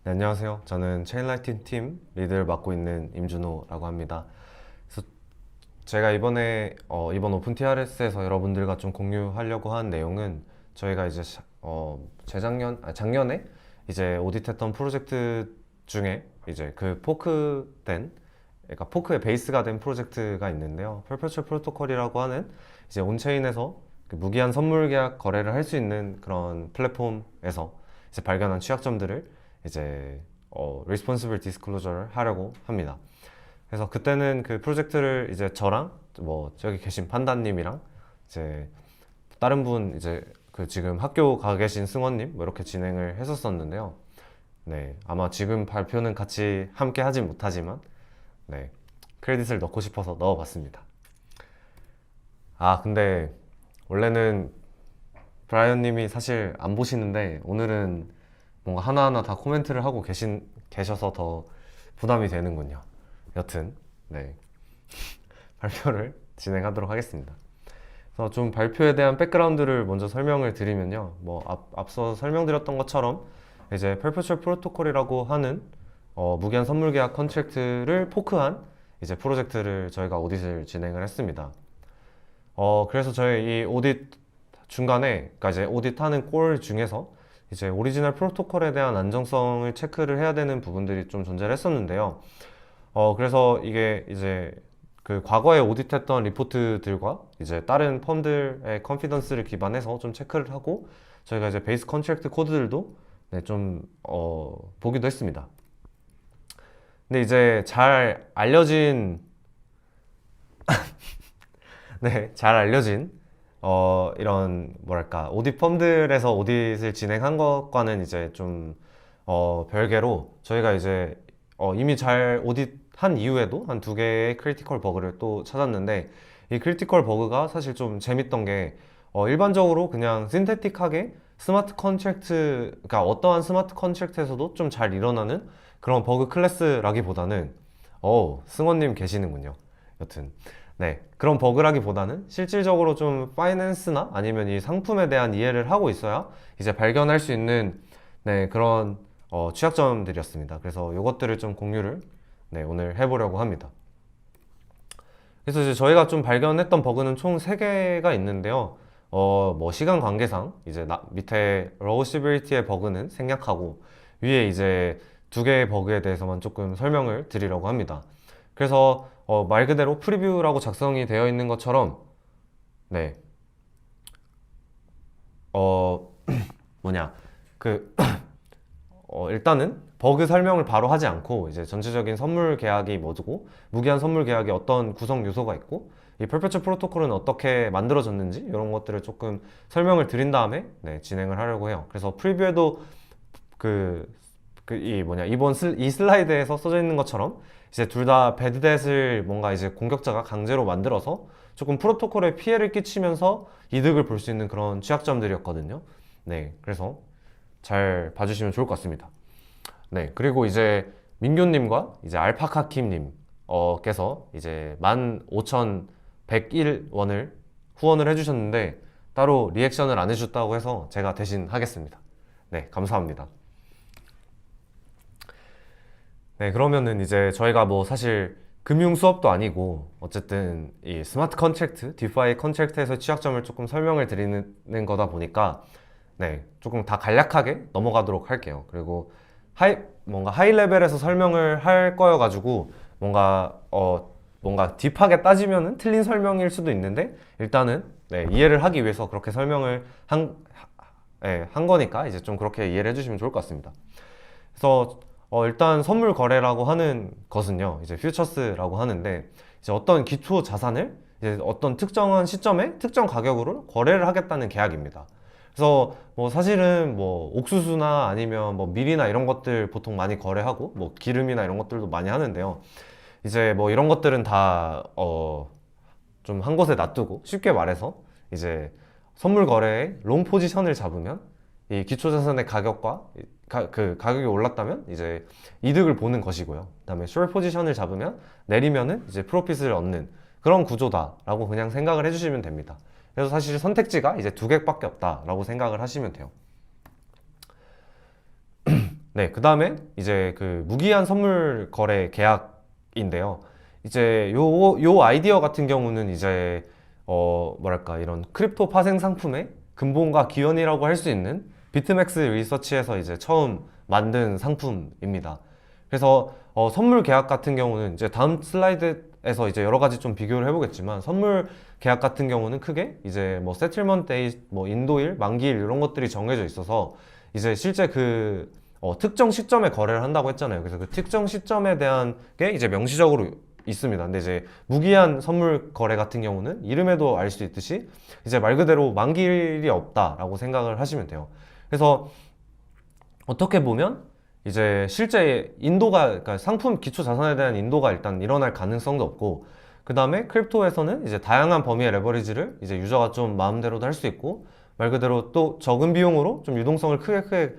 네, 안녕하세요. 저는 체인라이팅 팀 리드를 맡고 있는 임준호라고 합니다. 그래서 제가 이번 오픈 TRS에서 여러분들과 좀 공유하려고 한 내용은 저희가 이제 작년에 이제 오디트했던 프로젝트 중에 이제 그 그러니까 포크의 베이스가 된 프로젝트가 있는데요. 퍼페추얼 프로토콜이라고 하는 이제 온체인에서 그 무기한 선물 계약 거래를 할 수 있는 그런 플랫폼에서 이제 발견한 취약점들을 이제 responsible disclosure를 하려고 합니다. 그래서 그때는 그 프로젝트를 이제 저랑 뭐 저기 계신 판다님이랑 이제 다른 분 이제 그 지금 학교 가 계신 승원님 뭐 이렇게 진행을 했었었는데요. 네, 아마 지금 발표는 같이 함께 하진 못하지만 네, 크레딧을 넣고 싶어서 넣어봤습니다. 아, 근데 원래는 브라이언 님이 사실 안 보시는데 오늘은 뭔가 하나하나 다 코멘트를 하고 계셔서 더 부담이 되는군요. 여튼, 네. 발표를 진행하도록 하겠습니다. 그래서 좀 발표에 대한 백그라운드를 먼저 설명을 드리면요. 뭐, 앞서 설명드렸던 것처럼 이제 perpetual protocol이라고 하는 무기한 선물 계약 컨트랙트를 포크한 이제 프로젝트를 저희가 오딧을 진행을 했습니다. 그래서 저희 이 오딧 중간에, 그러니까 이제 오딧하는 꼴 중에서 이제 오리지널 프로토콜에 대한 안정성을 체크를 해야 되는 부분들이 좀 존재를 했었는데요. 그래서 이게 이제 그 과거에 오디트했던 리포트들과 이제 다른 펌들의 컨피던스를 기반해서 좀 체크를 하고 저희가 이제 베이스 컨트랙트 코드들도 네, 좀 보기도 했습니다. 근데 이제 잘 알려진 네, 잘 알려진 이런 뭐랄까 오딧 펌들에서 오딧을 진행한 것과는 이제 좀 별개로 저희가 이제 이미 잘 오딧한 이후에도 한 두 개의 크리티컬 버그를 또 찾았는데 이 크리티컬 버그가 사실 좀 재밌던 게 일반적으로 그냥 신테틱하게 스마트 컨트랙트, 그러니까 어떠한 스마트 컨트랙트에서도 좀 잘 일어나는 그런 버그 클래스라기보다는 승원님 계시는군요. 여튼 네, 그런 버그라기보다는 실질적으로 좀 파이낸스나 아니면 이 상품에 대한 이해를 하고 있어야 이제 발견할 수 있는 네, 그런 취약점들이었습니다. 그래서 이것들을 좀 공유를 네, 오늘 해보려고 합니다. 그래서 이제 저희가 좀 발견했던 버그는 총 3개가 있는데요. 뭐 시간 관계상 이제 밑에 러우시빌리티의 버그는 생략하고 위에 이제 2개의 버그에 대해서만 조금 설명을 드리려고 합니다. 그래서 말 그대로 프리뷰라고 작성이 되어 있는 것처럼 네, 어, 뭐냐 그 일단은 버그 설명을 바로 하지 않고 이제 전체적인 선물 계약이 뭐고 무기한 선물 계약에 어떤 구성 요소가 있고 이 퍼페추얼 프로토콜은 어떻게 만들어졌는지 이런 것들을 조금 설명을 드린 다음에 네, 진행을 하려고 해요. 그래서 프리뷰에도 이 슬라이드에서 써져 있는 것처럼 이제 둘 다 배드댓을 뭔가 이제 공격자가 강제로 만들어서 조금 프로토콜에 피해를 끼치면서 이득을 볼 수 있는 그런 취약점들이었거든요. 네, 그래서 잘 봐주시면 좋을 것 같습니다. 네, 그리고 이제 민규님과 이제 알파카킴님 께서 이제 15,101원을 후원을 해주셨는데 따로 리액션을 안 해줬다고 해서 제가 대신 하겠습니다. 네, 감사합니다. 네, 그러면은 이제 저희가 뭐 사실 금융 수업도 아니고 어쨌든 이 스마트 컨트랙트, 디파이 컨트랙트에서 취약점을 조금 설명을 드리는 거다 보니까 네, 조금 다 간략하게 넘어가도록 할게요. 그리고 뭔가 하이 레벨에서 설명을 할 거여가지고 뭔가 딥하게 따지면은 틀린 설명일 수도 있는데 일단은 네, 이해를 하기 위해서 그렇게 설명을 한 거니까 이제 좀 그렇게 이해를 해주시면 좋을 것 같습니다. 그래서 일단 선물 거래라고 하는 것은요, 이제 퓨처스라고 하는데 이제 어떤 기초 자산을 이제 어떤 특정한 시점에 특정 가격으로 거래를 하겠다는 계약입니다. 그래서 뭐 사실은 뭐 옥수수나 아니면 뭐 밀이나 이런 것들 보통 많이 거래하고 뭐 기름이나 이런 것들도 많이 하는데요. 이제 뭐 이런 것들은 다 좀 한 곳에 놔두고 쉽게 말해서 이제 선물 거래에 롱 포지션을 잡으면 이 기초 자산의 가격과 그 가격이 올랐다면 이제 이득을 보는 것이고요. 그다음에 숏 포지션을 잡으면 내리면은 이제 프로핏을 얻는 그런 구조다라고 그냥 생각을 해주시면 됩니다. 그래서 사실 선택지가 이제 2개밖에 없다라고 생각을 하시면 돼요. 네, 그 다음에 이제 그 무기한 선물 거래 계약인데요. 이제 요 아이디어 같은 경우는 이제 뭐랄까 이런 크립토 파생 상품의 근본과 기원이라고 할 수 있는 비트맥스 리서치에서 이제 처음 만든 상품입니다. 그래서 선물 계약 같은 경우는 이제 다음 슬라이드에서 이제 여러 가지 좀 비교를 해보겠지만 선물 계약 같은 경우는 크게 이제 뭐 세틀먼트 데이, 뭐 인도일, 만기일 이런 것들이 정해져 있어서 이제 실제 그 특정 시점에 거래를 한다고 했잖아요. 그래서 그 특정 시점에 대한 게 이제 명시적으로 있습니다. 근데 이제 무기한 선물 거래 같은 경우는 이름에도 알 수 있듯이 이제 말 그대로 만기일이 없다라고 생각을 하시면 돼요. 그래서 어떻게 보면 이제 실제 인도가 그러니까 상품 기초 자산에 대한 인도가 일단 일어날 가능성도 없고 그 다음에 크립토에서는 이제 다양한 범위의 레버리지를 이제 유저가 좀 마음대로도 할 수 있고 말 그대로 또 적은 비용으로 좀 유동성을 크게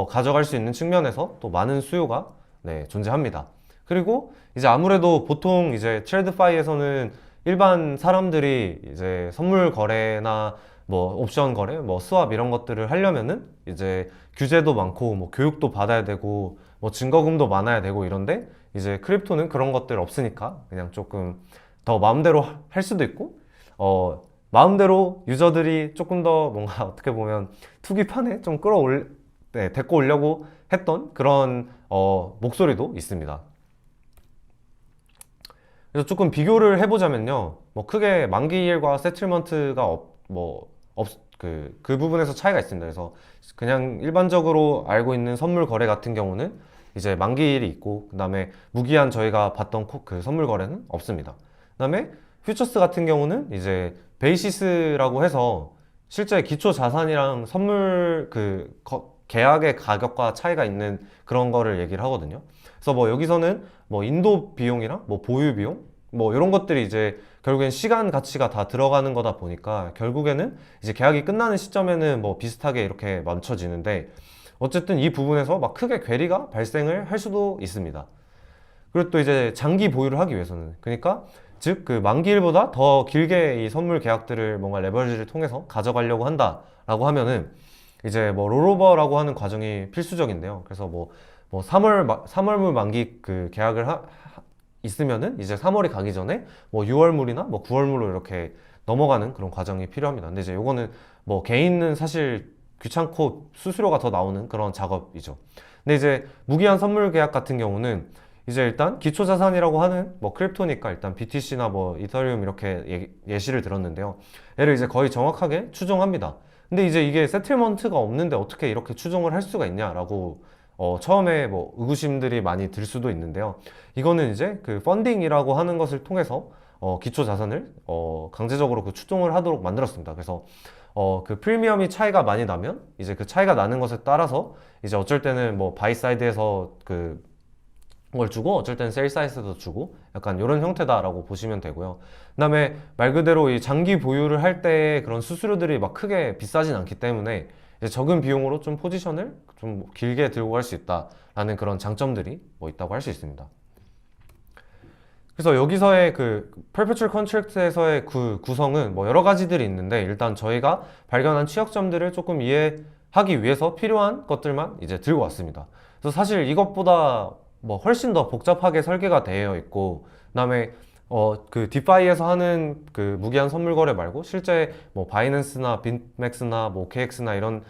가져갈 수 있는 측면에서 또 많은 수요가 네, 존재합니다. 그리고 이제 아무래도 보통 이제 트레이드파이에서는 일반 사람들이 이제 선물 거래나 뭐 옵션 거래, 뭐 스왑 이런 것들을 하려면은 이제 규제도 많고 뭐 교육도 받아야 되고 뭐 증거금도 많아야 되고 이런데 이제 크립토는 그런 것들 없으니까 그냥 조금 더 마음대로 할 수도 있고 마음대로 유저들이 조금 더 뭔가 어떻게 보면 투기판에 좀 데리고 오려고 했던 그런 목소리도 있습니다. 그래서 조금 비교를 해보자면요. 뭐 크게 만기일과 세틀먼트가 그 부분에서 차이가 있습니다. 그래서 그냥 일반적으로 알고 있는 선물 거래 같은 경우는 이제 만기일이 있고, 그 다음에 무기한 저희가 봤던 그 선물 거래는 없습니다. 그 다음에 퓨처스 같은 경우는 이제 베이시스라고 해서 실제 기초 자산이랑 선물 계약의 가격과 차이가 있는 그런 거를 얘기를 하거든요. 그래서 뭐 여기서는 뭐 인도 비용이랑 뭐 보유 비용 뭐 이런 것들이 이제 결국엔 시간 가치가 다 들어가는 거다 보니까 결국에는 이제 계약이 끝나는 시점에는 뭐 비슷하게 이렇게 맞춰지는데 어쨌든 이 부분에서 막 크게 괴리가 발생을 할 수도 있습니다. 그리고 또 이제 장기 보유를 하기 위해서는 그러니까 즉 그 만기일보다 더 길게 이 선물 계약들을 뭔가 레버리지를 통해서 가져가려고 한다라고 하면은 이제 뭐 롤오버라고 하는 과정이 필수적인데요. 그래서 뭐 3월물 만기 그 계약을 있으면은 이제 3월이 가기 전에 뭐 6월물이나 뭐 9월물로 이렇게 넘어가는 그런 과정이 필요합니다. 근데 이제 요거는 뭐 개인은 사실 귀찮고 수수료가 더 나오는 그런 작업이죠. 근데 이제 무기한 선물 계약 같은 경우는 이제 일단 기초 자산이라고 하는 뭐 크립토니까 일단 BTC나 뭐 이더리움 이렇게 예시를 들었는데요. 얘를 이제 거의 정확하게 추정합니다. 근데 이제 이게 세틀먼트가 없는데 어떻게 이렇게 추정을 할 수가 있냐라고 처음에 뭐 의구심들이 많이 들 수도 있는데요. 이거는 이제 그 펀딩이라고 하는 것을 통해서 기초 자산을 강제적으로 그 추정을 하도록 만들었습니다. 그래서 그 프리미엄이 차이가 많이 나면 이제 그 차이가 나는 것에 따라서 이제 어쩔 때는 뭐 바이 사이드에서 걸 주고 어쩔 때는 셀 사이드에서 주고 약간 이런 형태다라고 보시면 되고요. 그다음에 말 그대로 이 장기 보유를 할 때 그런 수수료들이 막 크게 비싸진 않기 때문에 이제 적은 비용으로 좀 포지션을 좀 길게 들고 갈 수 있다라는 그런 장점들이 뭐 있다고 할 수 있습니다. 그래서 여기서의 그 perpetual contract에서의 그 구성은 뭐 여러 가지들이 있는데 일단 저희가 발견한 취약점들을 조금 이해하기 위해서 필요한 것들만 이제 들고 왔습니다. 그래서 사실 이것보다 뭐 훨씬 더 복잡하게 설계가 되어 있고 그다음에 그 디파이에서 하는 그 무기한 선물 거래 말고 실제 뭐 바이낸스나 빅맥스나 뭐 OKX나 이런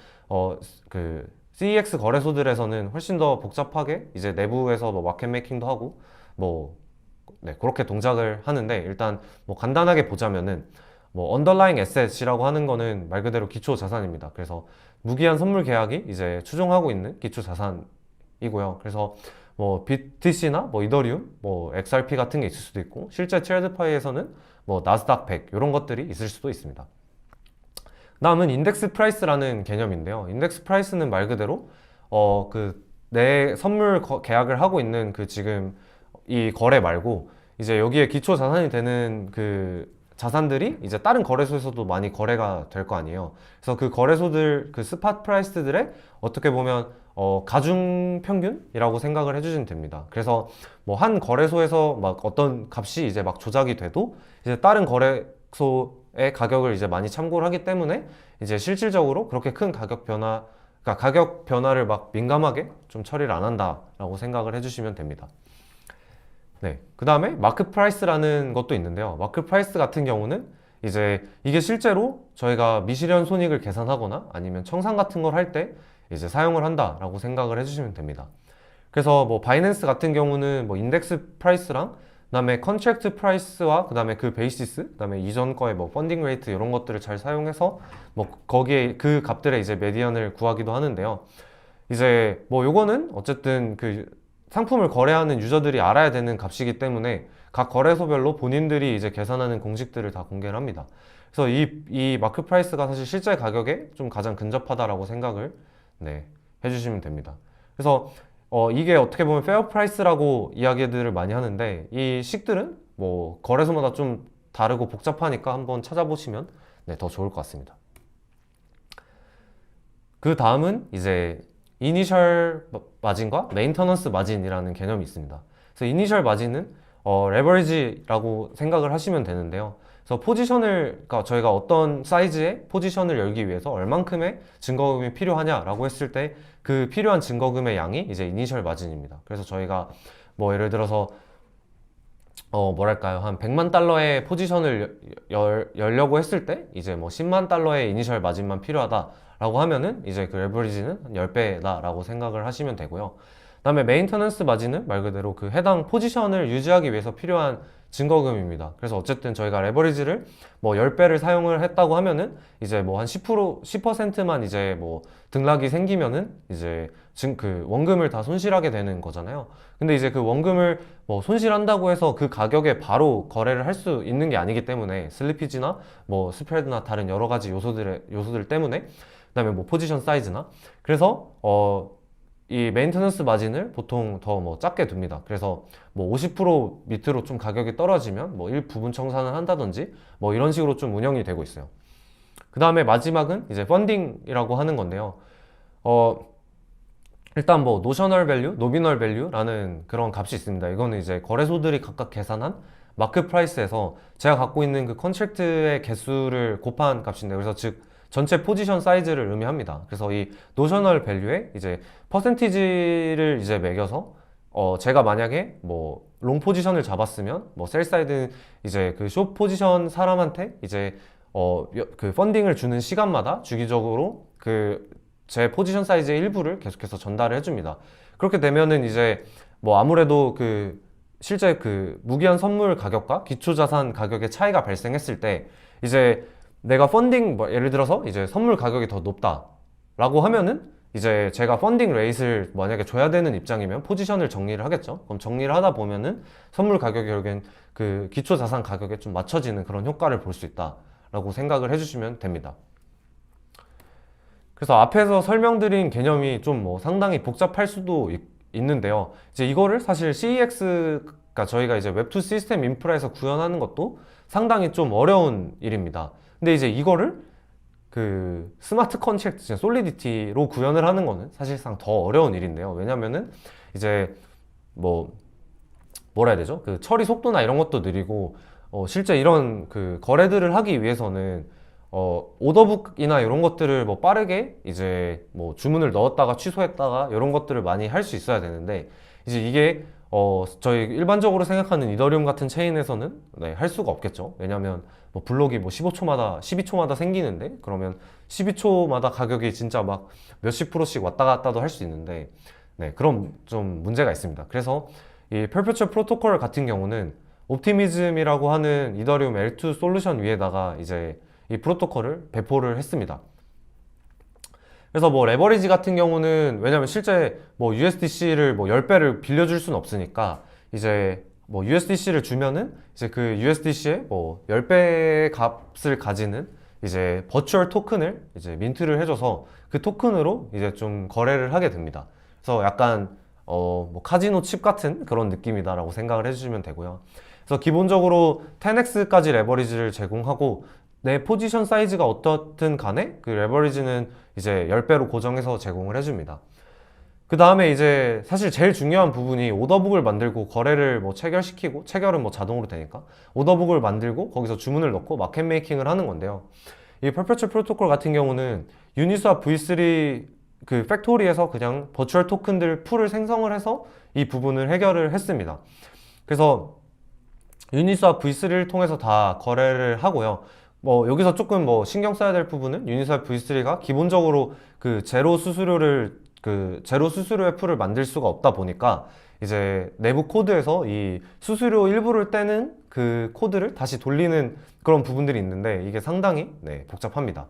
그 CEX 거래소들에서는 훨씬 더 복잡하게 이제 내부에서 뭐 마켓 메이킹도 하고 뭐 네, 그렇게 동작을 하는데 일단 뭐 간단하게 보자면은 뭐 언더라잉 에셋이라고 하는 거는 말 그대로 기초 자산입니다. 그래서 무기한 선물 계약이 이제 추종하고 있는 기초 자산이고요. 그래서 뭐 BTC나 뭐 이더리움, 뭐 XRP 같은 게 있을 수도 있고 실제 트레이드파이에서는 뭐 나스닥 100 이런 것들이 있을 수도 있습니다. 다음은 인덱스 프라이스라는 개념인데요. 인덱스 프라이스는 말 그대로 그 내 선물 계약을 하고 있는 그 지금 이 거래 말고 이제 여기에 기초 자산이 되는 그 자산들이 이제 다른 거래소에서도 많이 거래가 될 거 아니에요. 그래서 그 거래소들 그 스팟 프라이스들의 어떻게 보면 가중 평균이라고 생각을 해주시면 됩니다. 그래서 뭐 한 거래소에서 막 어떤 값이 이제 막 조작이 돼도 이제 다른 거래소의 가격을 이제 많이 참고를 하기 때문에 이제 실질적으로 그렇게 큰 가격 변화 그러니까 가격 변화를 막 민감하게 좀 처리를 안 한다라고 생각을 해주시면 됩니다. 네, 그 다음에 마크 프라이스라는 것도 있는데요. 마크 프라이스 같은 경우는 이제 이게 실제로 저희가 미실현 손익을 계산하거나 아니면 청산 같은 걸 할 때 이제 사용을 한다라고 생각을 해주시면 됩니다. 그래서 뭐 바이낸스 같은 경우는 뭐 인덱스 프라이스랑 그다음에 컨트랙트 프라이스와 그다음에 그 베이시스, 그다음에 이전 거의 뭐 펀딩 레이트 이런 것들을 잘 사용해서 뭐 거기에 그 값들의 이제 메디언을 구하기도 하는데요. 이제 뭐 요거는 어쨌든 그 상품을 거래하는 유저들이 알아야 되는 값이기 때문에 각 거래소별로 본인들이 이제 계산하는 공식들을 다 공개를 합니다. 그래서 이 마크 프라이스가 사실 실제 가격에 좀 가장 근접하다라고 생각을 네, 해주시면 됩니다. 그래서 이게 어떻게 보면 페어 프라이스라고 이야기들을 많이 하는데 이 식들은 뭐 거래소마다 좀 다르고 복잡하니까 한번 찾아보시면 네, 더 좋을 것 같습니다. 그 다음은 이제 이니셜 마진과 메인터넌스 마진이라는 개념이 있습니다. 그래서 이니셜 마진은 레버리지라고 생각을 하시면 되는데요. 그래서 그러니까 저희가 어떤 사이즈의 포지션을 열기 위해서 얼만큼의 증거금이 필요하냐라고 했을 때 그 필요한 증거금의 양이 이제 이니셜 마진입니다. 그래서 저희가 뭐 예를 들어서 뭐랄까요, 한 100만 달러의 포지션을 열려고 했을 때 이제 뭐 10만 달러의 이니셜 마진만 필요하다라고 하면은 이제 그 레버리지는 한 10배다 라고 생각을 하시면 되고요. 그 다음에 메인터넌스 마진은 말 그대로 그 해당 포지션을 유지하기 위해서 필요한 증거금입니다. 그래서 어쨌든 저희가 레버리지를 뭐 10배를 사용을 했다고 하면은 이제 뭐 한 10%만 이제 뭐 등락이 생기면은 이제 그 원금을 다 손실하게 되는 거잖아요. 근데 이제 그 원금을 뭐 손실한다고 해서 그 가격에 바로 거래를 할 수 있는 게 아니기 때문에 슬리피지나 뭐 스프레드나 다른 여러 가지 요소들 때문에 그다음에 뭐 포지션 사이즈나 그래서 이 메인테넌스 마진을 보통 더 뭐 작게 둡니다. 그래서 뭐 50% 밑으로 좀 가격이 떨어지면 뭐 일부분 청산을 한다든지 뭐 이런 식으로 좀 운영이 되고 있어요. 그 다음에 마지막은 이제 펀딩이라고 하는 건데요. 일단 뭐 노셔널 밸류, 노미널 밸류라는 그런 값이 있습니다. 이거는 이제 거래소들이 각각 계산한 마크 프라이스에서 제가 갖고 있는 그 컨트랙트의 개수를 곱한 값인데, 그래서 즉 전체 포지션 사이즈를 의미합니다. 그래서 이 노셔널 밸류에 이제 퍼센티지를 이제 매겨서 제가 만약에 뭐 롱 포지션을 잡았으면 뭐 셀 사이드 이제 그 숏 포지션 사람한테 이제 그 펀딩을 주는 시간마다 주기적으로 그 제 포지션 사이즈의 일부를 계속해서 전달을 해줍니다. 그렇게 되면은 이제 뭐 아무래도 그 실제 그 무기한 선물 가격과 기초자산 가격의 차이가 발생했을 때 이제 내가 펀딩 뭐 예를 들어서 이제 선물 가격이 더 높다라고 하면은 이제 제가 펀딩 레이트를 만약에 줘야 되는 입장이면 포지션을 정리를 하겠죠. 그럼 정리를 하다 보면은 선물 가격이 결국엔 그 기초자산 가격에 좀 맞춰지는 그런 효과를 볼 수 있다라고 생각을 해주시면 됩니다. 그래서 앞에서 설명드린 개념이 좀 뭐 상당히 복잡할 수도 있는데요. 이제 이거를 사실 CEX가 저희가 이제 웹2 시스템 인프라에서 구현하는 것도 상당히 좀 어려운 일입니다. 근데 이제 이거를 그 스마트 컨트랙트, 솔리디티로 구현을 하는 거는 사실상 더 어려운 일인데요. 왜냐면은 이제 뭐라 해야 되죠? 그 처리 속도나 이런 것도 느리고 실제 이런 그 거래들을 하기 위해서는 오더북이나 이런 것들을 뭐 빠르게 이제 뭐 주문을 넣었다가 취소했다가 이런 것들을 많이 할 수 있어야 되는데 이제 이게 저희 일반적으로 생각하는 이더리움 같은 체인에서는 네, 할 수가 없겠죠. 왜냐면 뭐 블록이 뭐 15초마다 12초마다 생기는데 그러면 12초마다 가격이 진짜 막 몇십 프로씩 왔다 갔다도 할 수 있는데 네, 그런 좀 문제가 있습니다. 그래서 이 perpetual 프로토콜 같은 경우는 옵티미즘이라고 하는 이더리움 L2 솔루션 위에다가 이제 이 프로토콜을 배포를 했습니다. 그래서 뭐 레버리지 같은 경우는 왜냐면 실제 뭐 USDC를 뭐 10배를 빌려줄 수는 없으니까 이제 뭐 USDC를 주면은 이제 그 USDC의 뭐 10배 값을 가지는 이제 버추얼 토큰을 이제 민트를 해줘서 그 토큰으로 이제 좀 거래를 하게 됩니다. 그래서 약간 뭐 카지노 칩 같은 그런 느낌이다라고 생각을 해주시면 되고요. 그래서 기본적으로 10x까지 레버리지를 제공하고 내 포지션 사이즈가 어떻든 간에 그 레버리지는 이제 10배로 고정해서 제공을 해줍니다. 그 다음에 이제 사실 제일 중요한 부분이 오더북을 만들고 거래를 뭐 체결시키고, 체결은 뭐 자동으로 되니까 오더북을 만들고 거기서 주문을 넣고 마켓 메이킹을 하는 건데요. 이 perpetual 프로토콜 같은 경우는 유니스왑 V3 그 팩토리에서 그냥 버추얼 토큰들 풀을 생성을 해서 이 부분을 해결을 했습니다. 그래서 유니스왑 V3를 통해서 다 거래를 하고요. 뭐 여기서 조금 뭐 신경 써야 될 부분은 유니스왑 V3가 기본적으로 그 제로 수수료의 풀을 만들 수가 없다 보니까 이제 내부 코드에서 이 수수료 일부를 떼는 그 코드를 다시 돌리는 그런 부분들이 있는데 이게 상당히 복잡합니다.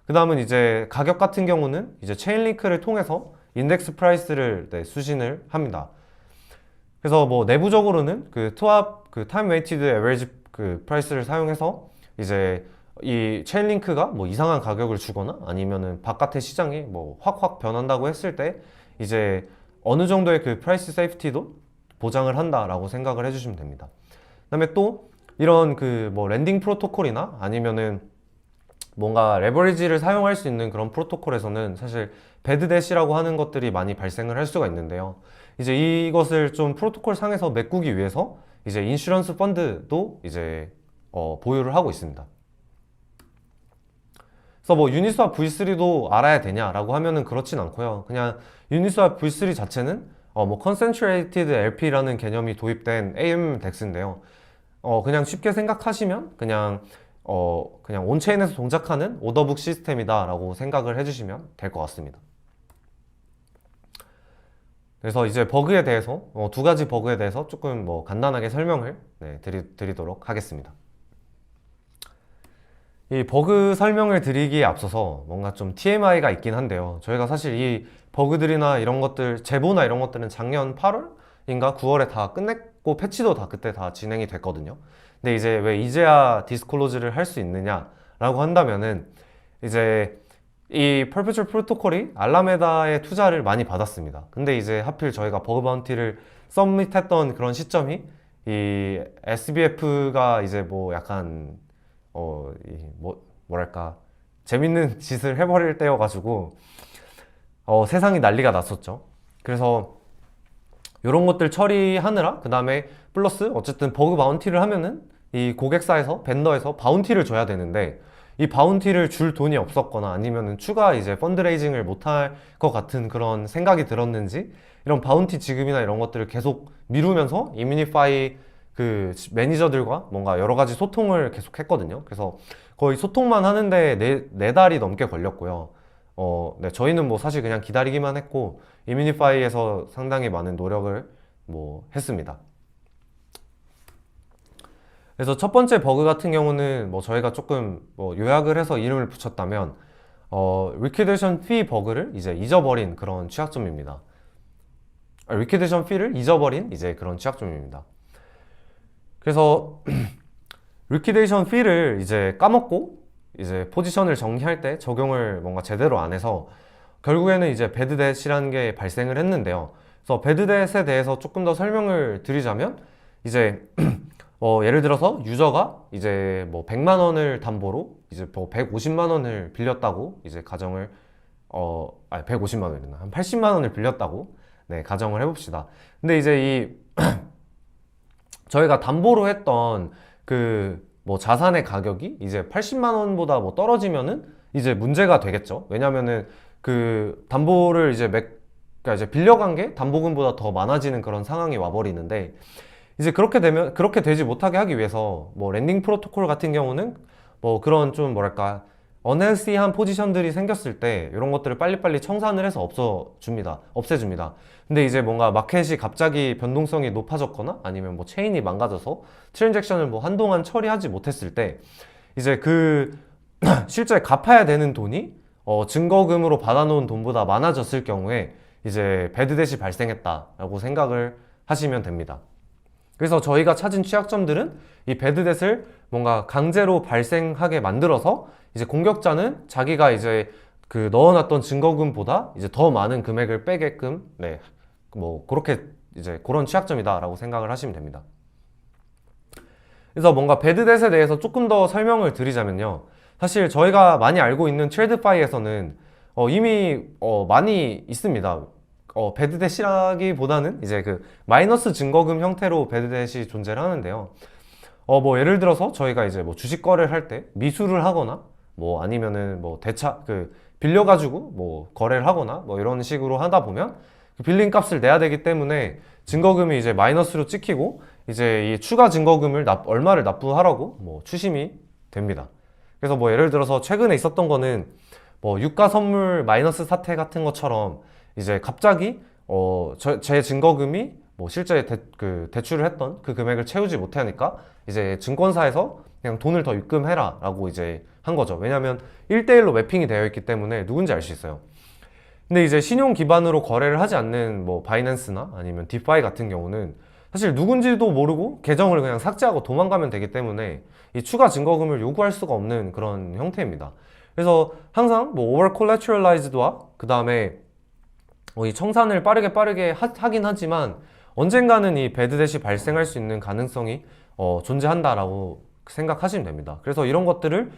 그 다음은 이제 가격 같은 경우는 이제 체인링크를 통해서 인덱스 프라이스를 수신을 합니다. 그래서 뭐 내부적으로는 그 투합 그 타임 웨이티드 에버리지 그 프라이스를 사용해서 이제 이 체인링크가 뭐 이상한 가격을 주거나 아니면은 바깥의 시장이 뭐 확 변한다고 했을 때 이제 어느 정도의 그 프라이스 세이프티도 보장을 한다라고 생각을 해주시면 됩니다. 그다음에 또 이런 그 뭐 랜딩 프로토콜이나 아니면은 뭔가 레버리지를 사용할 수 있는 그런 프로토콜에서는 사실 배드댓이라고 하는 것들이 많이 발생을 할 수가 있는데요. 이제 이것을 좀 프로토콜 상에서 메꾸기 위해서 이제 인슈런스 펀드도 이제 보유를 하고 있습니다. 그래서 뭐 유니스왑 V3도 알아야 되냐라고 하면은 그렇진 않고요. 그냥 유니스왑 V3 자체는 뭐 Concentrated LP라는 개념이 도입된 AMM 덱스인데요. 그냥 쉽게 생각하시면 그냥 온체인에서 동작하는 오더북 시스템이다 라고 생각을 해주시면 될 것 같습니다. 그래서 이제 버그에 대해서 두 가지 버그에 대해서 조금 뭐 간단하게 설명을 드리도록 하겠습니다. 이 버그 설명을 드리기에 앞서서 뭔가 좀 TMI가 있긴 한데요. 저희가 사실 이 버그들이나 이런 것들, 제보나 이런 것들은 작년 8월인가 9월에 다 끝냈고 패치도 다 그때 다 진행이 됐거든요. 근데 이제 왜 이제야 디스클로즈를 할 수 있느냐라고 한다면은 이제 이 퍼페추얼 프로토콜이 알라메다의 투자를 많이 받았습니다. 근데 이제 하필 저희가 버그 바운티를 서밋했던 그런 시점이 이 SBF가 이제 뭐 약간 뭐랄까 재밌는 짓을 해버릴 때여가지고 세상이 난리가 났었죠. 그래서 이런 것들 처리하느라 그 다음에 플러스 어쨌든 버그 바운티를 하면은 이 고객사에서 벤더에서 바운티를 줘야 되는데 이 바운티를 줄 돈이 없었거나 아니면은 추가 이제 펀드레이징을 못할 것 같은 그런 생각이 들었는지 이런 바운티 지급이나 이런 것들을 계속 미루면서 이뮤니파이 그 매니저들과 뭔가 여러 가지 소통을 계속 했거든요. 그래서 거의 소통만 하는데 네 달이 넘게 걸렸고요. 저희는 뭐 사실 그냥 기다리기만 했고 이뮤니파이에서 상당히 많은 노력을 뭐 했습니다. 그래서 첫 번째 버그 같은 경우는 뭐 저희가 조금 뭐 요약을 해서 이름을 붙였다면 리퀴데이션 피 버그를 이제 잊어버린 그런 취약점입니다. 리퀴데이션 피를 잊어버린 이제 그런 취약점입니다. 그래서 리퀴데이션 피를 이제 까먹고 이제 포지션을 정리할 때 적용을 뭔가 제대로 안 해서 결국에는 이제 배드댓이라는 게 발생을 했는데요. 그래서 배드댓에 대해서 조금 더 설명을 드리자면 이제 예를 들어서 유저가 이제 뭐 100만 원을 담보로 이제 뭐 150만 원을 빌렸다고 이제 가정을 150만 원이나 한 80만 원을 빌렸다고 가정을 해봅시다. 근데 이제 저희가 담보로 했던 그 뭐 자산의 가격이 이제 80만 원보다 뭐 떨어지면은 이제 문제가 되겠죠. 왜냐면은 그 담보를 이제 그러니까 이제 빌려간 게 담보금보다 더 많아지는 그런 상황이 와버리는데 이제 그렇게 되지 못하게 하기 위해서 뭐 랜딩 프로토콜 같은 경우는 뭐 그런 좀 뭐랄까 언헬시한 포지션들이 생겼을 때 이런 것들을 빨리빨리 청산을 해서 없애줍니다. 근데 이제 뭔가 마켓이 갑자기 변동성이 높아졌거나 아니면 뭐 체인이 망가져서 트랜잭션을 뭐 한동안 처리하지 못했을 때 이제 그 실제 갚아야 되는 돈이 증거금으로 받아놓은 돈보다 많아졌을 경우에 이제 배드댓이 발생했다라고 생각을 하시면 됩니다. 그래서 저희가 찾은 취약점들은 이 배드댓을 뭔가 강제로 발생하게 만들어서 이제 공격자는 자기가 이제 그 넣어놨던 증거금보다 이제 더 많은 금액을 빼게끔 뭐 그렇게 이제 그런 취약점이다라고 생각을 하시면 됩니다. 그래서 뭔가 배드댓에 대해서 조금 더 설명을 드리자면요. 사실 저희가 많이 알고 있는 트레이드파이에서는 이미 많이 있습니다. 배드댓이라기보다는 이제 그 마이너스 증거금 형태로 배드댓이 존재를 하는데요. 뭐 예를 들어서 저희가 이제 뭐 주식 거래를 할 때 미수를 하거나 뭐 아니면은 뭐 빌려가지고 뭐 거래를 하거나 뭐 이런 식으로 하다 보면 그 빌린 값을 내야 되기 때문에 증거금이 이제 마이너스로 찍히고 이제 이 추가 증거금을 얼마를 납부하라고 뭐 추심이 됩니다. 그래서 뭐 예를 들어서 최근에 있었던 거는 뭐 유가 선물 마이너스 사태 같은 것처럼 이제 갑자기 제 증거금이 뭐 실제 대출을 했던 그 금액을 채우지 못하니까 이제 증권사에서 그냥 돈을 더 입금해라 라고 이제 한 거죠. 왜냐면 1대1로 매핑이 되어 있기 때문에 누군지 알 수 있어요. 근데 이제 신용 기반으로 거래를 하지 않는 뭐 바이낸스나 아니면 디파이 같은 경우는 사실 누군지도 모르고 계정을 그냥 삭제하고 도망가면 되기 때문에 이 추가 증거금을 요구할 수가 없는 그런 형태입니다. 그래서 항상 뭐 over collateralized와 그 다음에 이 청산을 빠르게 하긴 하지만 언젠가는 이 배드댓이 발생할 수 있는 가능성이 존재한다라고 생각하시면 됩니다. 그래서 이런 것들을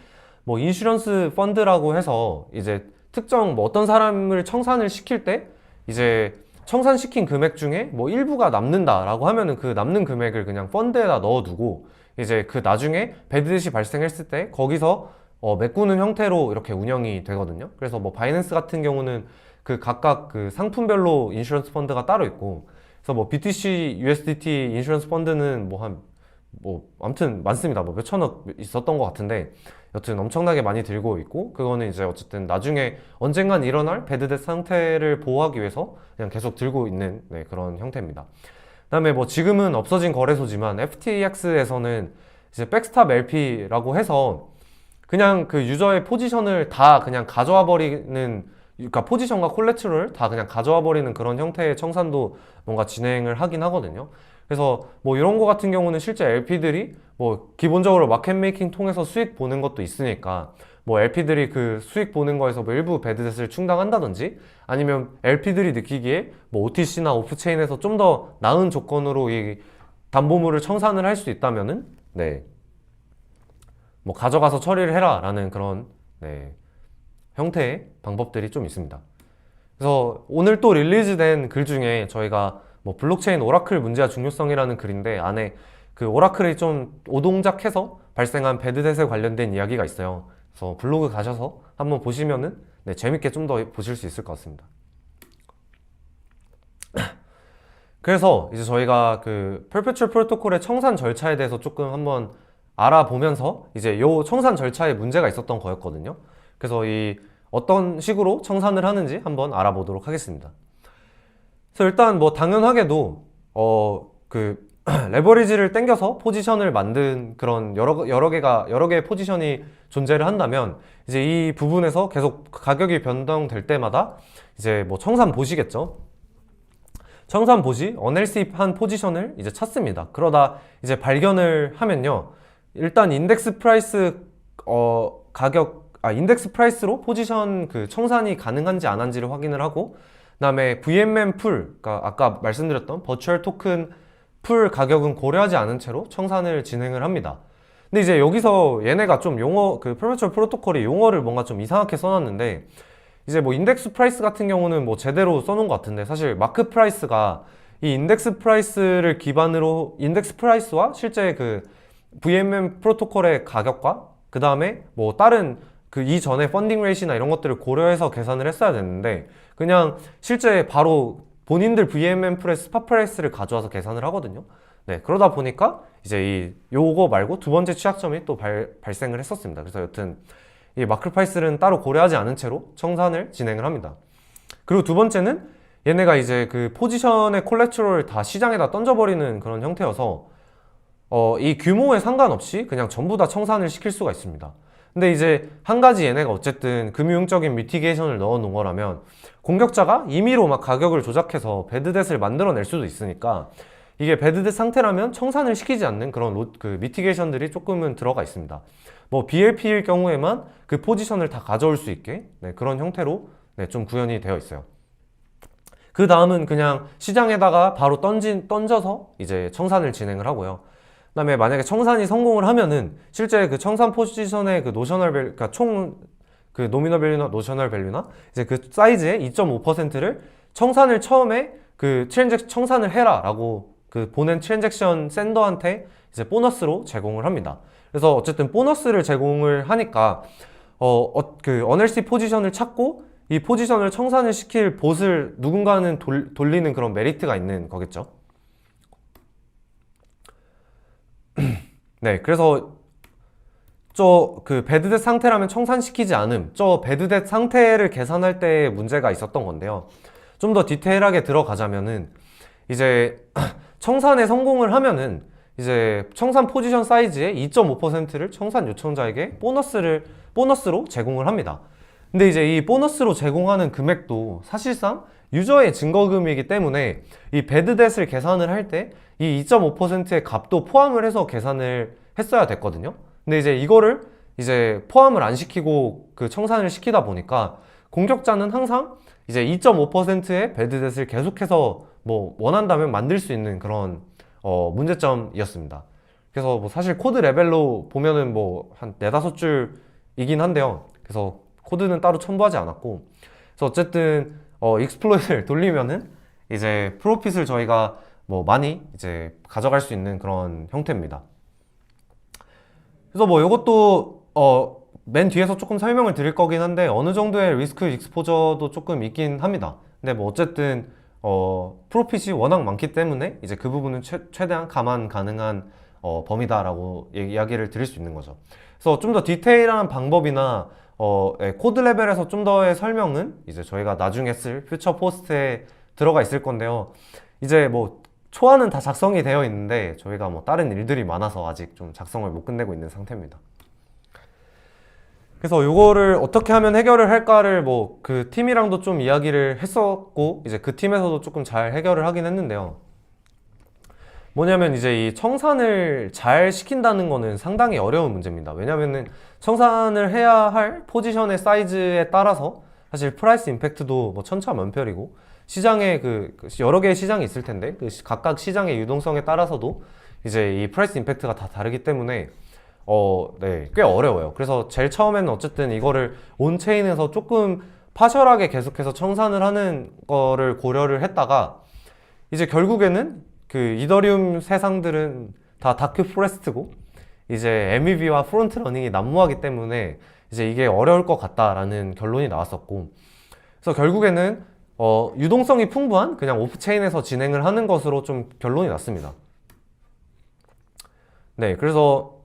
뭐 인슈런스 펀드라고 해서 이제 특정 뭐 어떤 사람을 청산을 시킬 때 이제 청산시킨 금액 중에 뭐 일부가 남는다라고 하면은 그 남는 금액을 그냥 펀드에다 넣어두고 이제 그 나중에 배드댓이 발생했을 때 거기서 메꾸는 형태로 이렇게 운영이 되거든요. 그래서 뭐 바이낸스 같은 경우는 그 각각 그 상품별로 인슈런스 펀드가 따로 있고, 그래서 뭐 BTC, USDT 인슈런스 펀드는 뭐 아무튼 많습니다. 뭐 몇천억 있었던 것 같은데 여튼 엄청나게 많이 들고 있고, 그거는 이제 어쨌든 나중에 언젠간 일어날 배드댓 상태를 보호하기 위해서 그냥 계속 들고 있는 그런 형태입니다. 그다음에 뭐 지금은 없어진 거래소지만 FTX에서는 이제 백스탑 LP라고 해서 그냥 그 유저의 포지션을 다 그냥 가져와 버리는, 그러니까 포지션과 콜레트럴 다 그냥 가져와 버리는 그런 형태의 청산도 뭔가 진행을 하긴 하거든요. 그래서 뭐 이런 거 같은 경우는 실제 LP들이 뭐 기본적으로 마켓 메이킹 통해서 수익 보는 것도 있으니까 뭐 LP들이 그 수익 보는 거에서 뭐 일부 배드댓을 충당한다든지 아니면 LP들이 느끼기에 뭐 OTC나 오프체인에서 좀 더 나은 조건으로 이 담보물을 청산을 할 수 있다면은 뭐 가져가서 처리를 해라 라는 그런 형태의 방법들이 좀 있습니다. 그래서 오늘 또 릴리즈된 글 중에 저희가 뭐 블록체인 오라클 문제와 중요성이라는 글인데 안에 그 오라클이 좀 오동작해서 발생한 배드댓에 관련된 이야기가 있어요. 그래서 블로그 가셔서 한번 보시면은 재밌게 좀 더 보실 수 있을 것 같습니다. 그래서 이제 저희가 그 퍼페추얼 프로토콜의 청산 절차에 대해서 조금 한번 알아보면서 이제 요 청산 절차에 문제가 있었던 거였거든요. 그래서 이 어떤 식으로 청산을 하는지 한번 알아보도록 하겠습니다. 그래서 일단 뭐 당연하게도 그 레버리지를 땡겨서 포지션을 만든 그런 여러 개의 포지션이 존재를 한다면 이제 이 부분에서 계속 가격이 변동될 때마다 이제 뭐 청산 보시겠죠. 청산 보시 언LC한 포지션을 이제 찾습니다. 그러다 이제 발견을 하면요, 일단 인덱스 프라이스 인덱스 프라이스로 포지션 그 청산이 가능한지 안 한지를 확인을 하고, 그 다음에 VMM 풀, 그러니까 아까 말씀드렸던 버추얼 토큰 풀 가격은 고려하지 않은 채로 청산을 진행을 합니다. 근데 이제 여기서 얘네가 좀 그 퍼페추얼 프로토콜이 용어를 뭔가 좀 이상하게 써놨는데, 이제 뭐 인덱스 프라이스 같은 경우는 뭐 제대로 써놓은 것 같은데 사실 마크 프라이스가 이 인덱스 프라이스를 기반으로 인덱스 프라이스와 실제 그 VMM 프로토콜의 가격과 그 다음에 뭐 다른 그 이전에 펀딩 레이시나 이런 것들을 고려해서 계산을 했어야 됐는데 그냥 실제 바로 본인들 VMM 프라이스, 스팟 프라이스를 가져와서 계산을 하거든요. 그러다 보니까 이제 요거 말고 두 번째 취약점이 또 발생을 했었습니다. 그래서 여튼 이 마크 프라이스는 따로 고려하지 않은 채로 청산을 진행을 합니다. 그리고 두 번째는 얘네가 이제 그 포지션의 콜레트럴을 다 시장에다 던져버리는 그런 형태여서 이 규모에 상관없이 그냥 전부 다 청산을 시킬 수가 있습니다. 근데 이제 한 가지 얘네가 어쨌든 금융적인 미티게이션을 넣어 놓은 거라면 공격자가 임의로 막 가격을 조작해서 배드댓을 만들어낼 수도 있으니까 이게 배드댓 상태라면 청산을 시키지 않는 그런 그 미티게이션들이 조금은 들어가 있습니다. 뭐 BLP일 경우에만 그 포지션을 다 가져올 수 있게 그런 형태로 좀 구현이 되어 있어요. 그 다음은 그냥 시장에다가 바로 던져서 이제 청산을 진행을 하고요. 그 다음에 만약에 청산이 성공을 하면은 실제 그 청산 포지션의 그 노셔널 밸류, 그러니까 총 그 노미널 밸류나 노셔널 밸류나 이제 그 사이즈의 2.5%를 청산을 처음에 그 청산을 해라 라고 그 보낸 트랜잭션 샌더한테 이제 보너스로 제공을 합니다. 그래서 어쨌든 보너스를 제공을 하니까 그 NLC 포지션을 찾고 이 포지션을 청산을 시킬 봇을 누군가는 돌리는 그런 메리트가 있는 거겠죠. 네, 그래서 저 그 배드댓 상태라면 청산시키지 않음, 저 배드댓 상태를 계산할 때 문제가 있었던 건데요. 좀 더 디테일하게 들어가자면은 이제 청산에 성공을 하면은 이제 청산 포지션 사이즈의 2.5%를 청산 요청자에게 보너스로 제공을 합니다. 근데 이제 이 보너스로 제공하는 금액도 사실상 유저의 증거금이기 때문에 이 배드댓을 계산을 할 때 이 2.5%의 값도 포함을 해서 계산을 했어야 됐거든요. 근데 이제 이거를 이제 포함을 안 시키고 그 청산을 시키다 보니까 공격자는 항상 이제 2.5%의 배드댓을 계속해서 뭐 원한다면 만들 수 있는 그런 문제점이었습니다. 그래서 뭐 사실 코드 레벨로 보면은 뭐 한 4-5줄이긴 한데요. 그래서 코드는 따로 첨부하지 않았고, 그래서 어쨌든 익스플로잇을 돌리면은 이제 프로핏을 저희가 뭐 많이 이제 가져갈 수 있는 그런 형태입니다. 그래서 뭐 이것도 맨 뒤에서 조금 설명을 드릴 거긴 한데 어느 정도의 리스크 익스포저도 조금 있긴 합니다. 근데 뭐 어쨌든 프로핏이 워낙 많기 때문에 이제 그 부분은 최대한 감안 가능한 범위다라고 이야기를 드릴 수 있는 거죠. 그래서 좀 더 디테일한 방법이나 코드 레벨에서 좀 더의 설명은 이제 저희가 나중에 쓸 퓨처 포스트에 들어가 있을 건데요. 이제 뭐 초안은 다 작성이 되어 있는데 저희가 뭐 다른 일들이 많아서 아직 좀 작성을 못 끝내고 있는 상태입니다. 그래서 이거를 어떻게 하면 해결을 할까를 뭐 그 팀이랑도 좀 이야기를 했었고 이제 그 팀에서도 조금 잘 해결을 하긴 했는데요. 뭐냐면 이제 이 청산을 잘 시킨다는 거는 상당히 어려운 문제입니다. 왜냐면은 청산을 해야 할 포지션의 사이즈에 따라서 사실 프라이스 임팩트도 뭐 천차만별이고 시장에 그 여러 개의 시장이 있을 텐데 그 각각 시장의 유동성에 따라서도 이제 이 프라이스 임팩트가 다 다르기 때문에 네, 꽤 어려워요. 그래서 제일 처음에는 어쨌든 이거를 온체인에서 조금 파셜하게 계속해서 청산을 하는 거를 고려를 했다가 이제 결국에는 그 이더리움 세상들은 다 다크 포레스트고 이제 MEV와 프론트 러닝이 난무하기 때문에 이제 이게 어려울 것 같다라는 결론이 나왔었고, 그래서 결국에는 유동성이 풍부한 그냥 오프체인에서 진행을 하는 것으로 좀 결론이 났습니다. 네, 그래서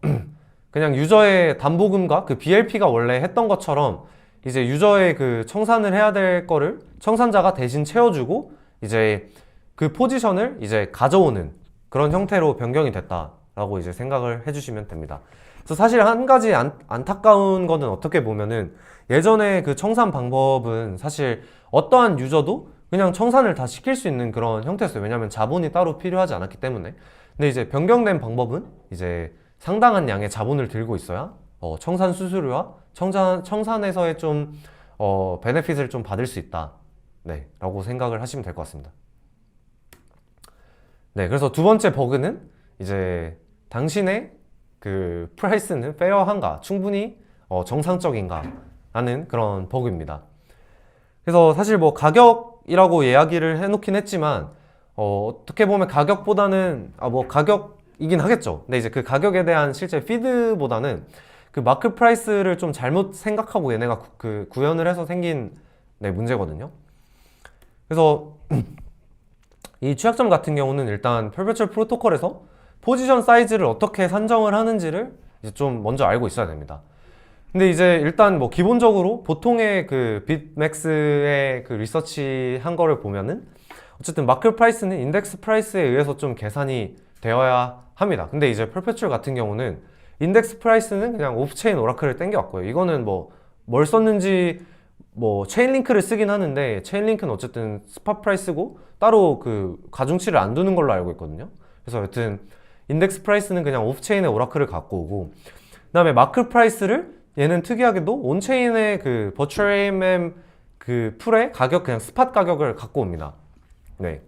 그냥 유저의 담보금과 그 BLP가 원래 했던 것처럼 이제 유저의 그 청산을 해야 될 거를 청산자가 대신 채워주고 이제 그 포지션을 이제 가져오는 그런 형태로 변경이 됐다라고 이제 생각을 해주시면 됩니다. 그래서 사실 한 가지 안타까운 거는 어떻게 보면은 예전에 그 청산 방법은 사실 어떠한 유저도 그냥 청산을 다 시킬 수 있는 그런 형태였어요. 왜냐하면 자본이 따로 필요하지 않았기 때문에. 근데 이제 변경된 방법은 이제 상당한 양의 자본을 들고 있어야 청산 수수료와 청산에서의 좀 베네핏을 좀 받을 수 있다. 네, 라고 생각을 하시면 될 것 같습니다. 네, 그래서 두 번째 버그는 이제 당신의 그 프라이스는 페어한가, 충분히 정상적인가 라는 그런 버그입니다. 그래서 사실 뭐 가격이라고 이야기를 해놓긴 했지만 어떻게 보면 가격보다는 뭐 가격이긴 하겠죠. 근데 이제 그 가격에 대한 실제 피드보다는 그 마크 프라이스를 좀 잘못 생각하고 얘네가 그 구현을 해서 생긴 문제거든요. 그래서 이 취약점 같은 경우는 일단 퍼페추얼 프로토콜에서 포지션 사이즈를 어떻게 산정을 하는지를 이제 좀 먼저 알고 있어야 됩니다. 근데 이제 일단 뭐 기본적으로 보통의 그 빅맥스의 그 리서치 한 거를 보면은 어쨌든 마크 프라이스는 인덱스 프라이스에 의해서 좀 계산이 되어야 합니다. 근데 이제 퍼페추얼 같은 경우는 인덱스 프라이스는 그냥 오프체인 오라클을 땡겨왔고요. 이거는 뭐 뭘 썼는지 뭐 체인링크를 쓰긴 하는데 체인링크는 어쨌든 스팟 프라이스고 따로 그 가중치를 안 두는 걸로 알고 있거든요. 그래서 여튼 인덱스 프라이스는 그냥 오프체인의 오라클을 갖고 오고, 그 다음에 마크 프라이스를 얘는 특이하게도 온체인의 그 버추얼 AMM 그 풀의 가격, 그냥 스팟 가격을 갖고 옵니다. 네.